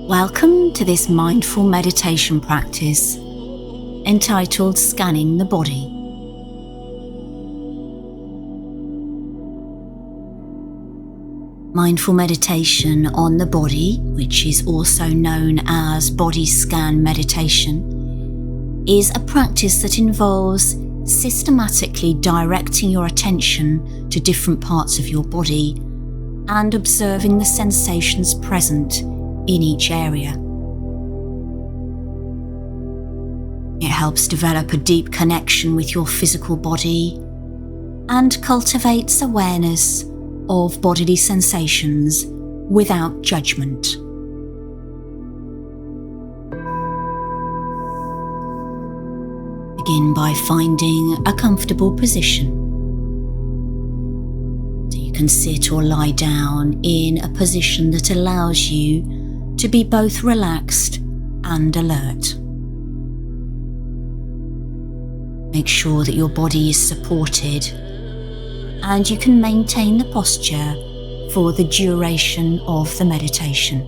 Welcome to this mindful meditation practice entitled Scanning the Body. Mindful meditation on the body, which is also known as body scan meditation, is a practice that involves systematically directing your attention to different parts of your body and observing the sensations present in each area. It helps develop a deep connection with your physical body and cultivates awareness of bodily sensations without judgment. Begin by finding a comfortable position. So you can sit or lie down in a position that allows you to be both relaxed and alert. Make sure that your body is supported and you can maintain the posture for the duration of the meditation.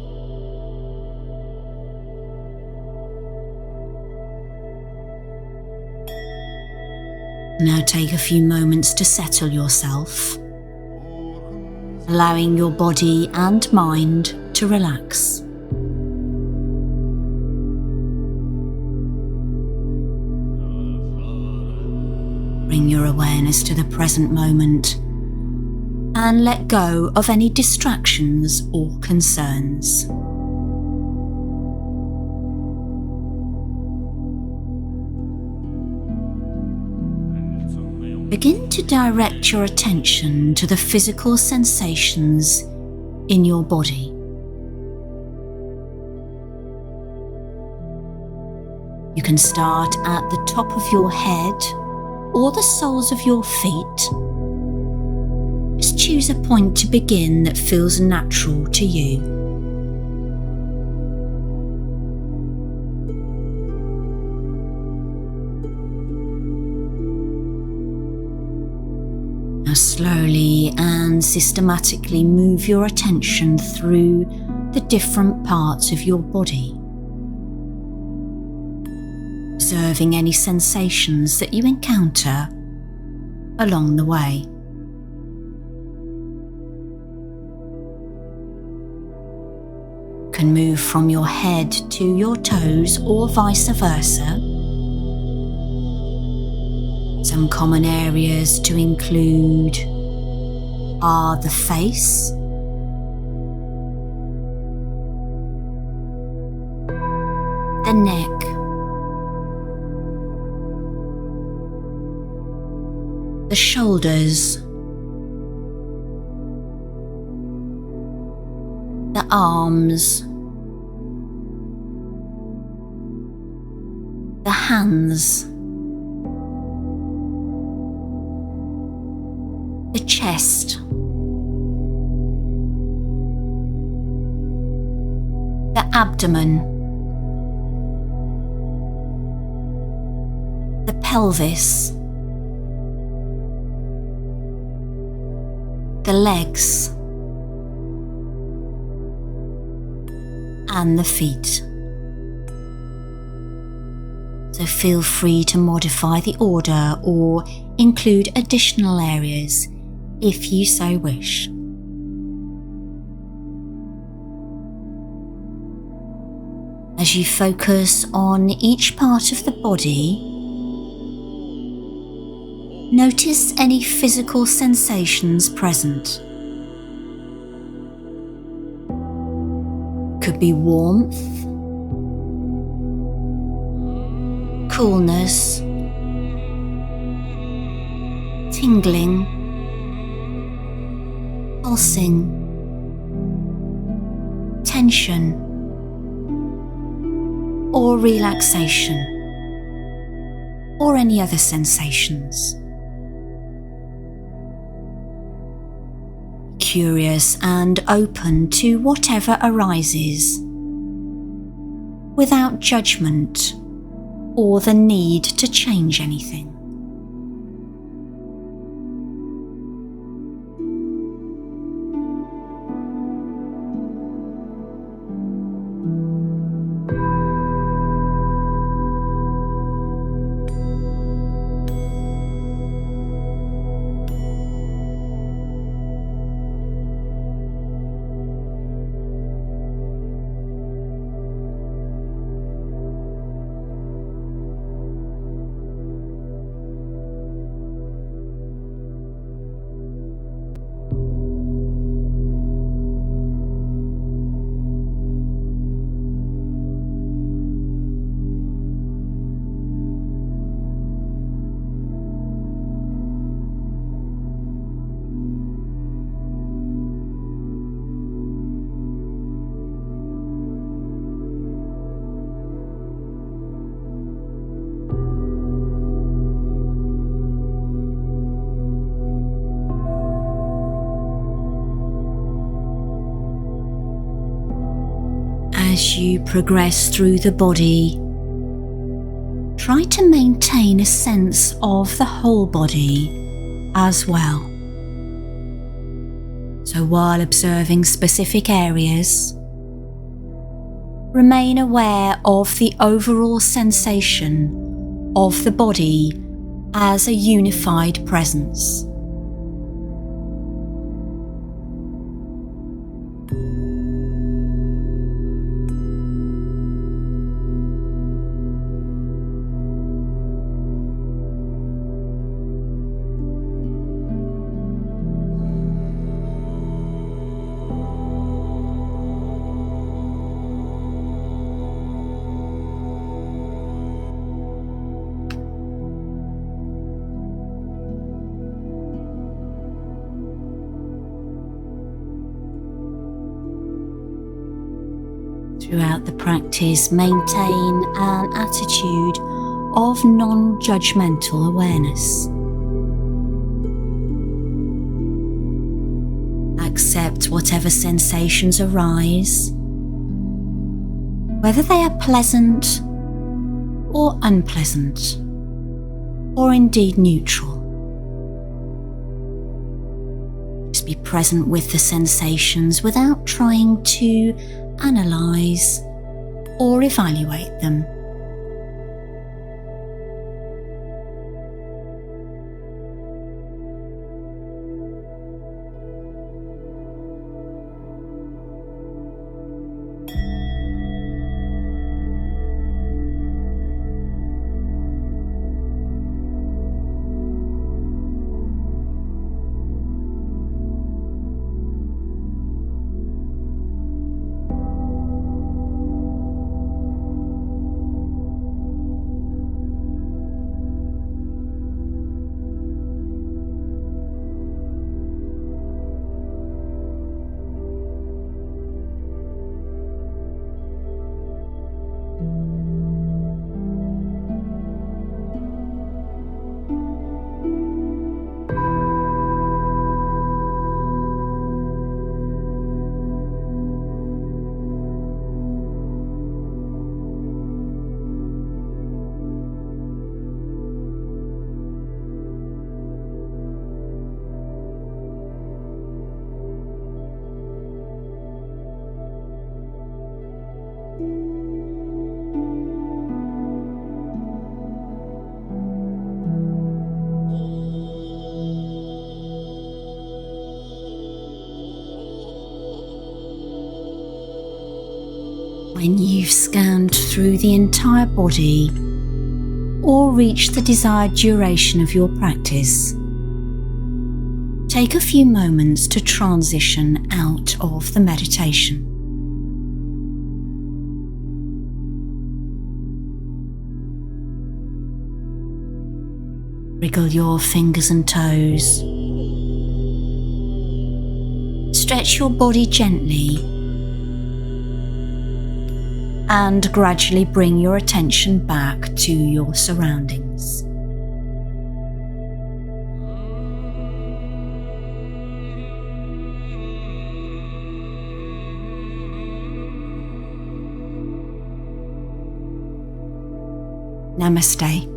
Now take a few moments to settle yourself, allowing your body and mind to relax. Bring your awareness to the present moment and let go of any distractions or concerns. Begin to direct your attention to the physical sensations in your body. You can start at the top of your head or the soles of your feet. Just choose a point to begin that feels natural to you. Now slowly and systematically move your attention through the different parts of your body, observing any sensations that you encounter along the way. You can move from your head to your toes or vice versa. Some common areas to include are the face, the neck, the shoulders, the arms, the hands, the chest, the abdomen, the pelvis, the legs, and the feet. So feel free to modify the order or include additional areas if you so wish. As you focus on each part of the body, notice any physical sensations present. Could be warmth, coolness, tingling, pulsing, tension, or relaxation, or any other sensations. Curious and open to whatever arises, without judgment or the need to change anything. As you progress through the body, try to maintain a sense of the whole body as well. So while observing specific areas, remain aware of the overall sensation of the body as a unified presence. Throughout the practice, maintain an attitude of non-judgmental awareness. Accept whatever sensations arise, whether they are pleasant or unpleasant, or indeed neutral. Just be present with the sensations without trying to analyze or evaluate them. When you've scanned through the entire body or reached the desired duration of your practice, take a few moments to transition out of the meditation. Wriggle your fingers and toes. Stretch your body gently and gradually bring your attention back to your surroundings. Namaste.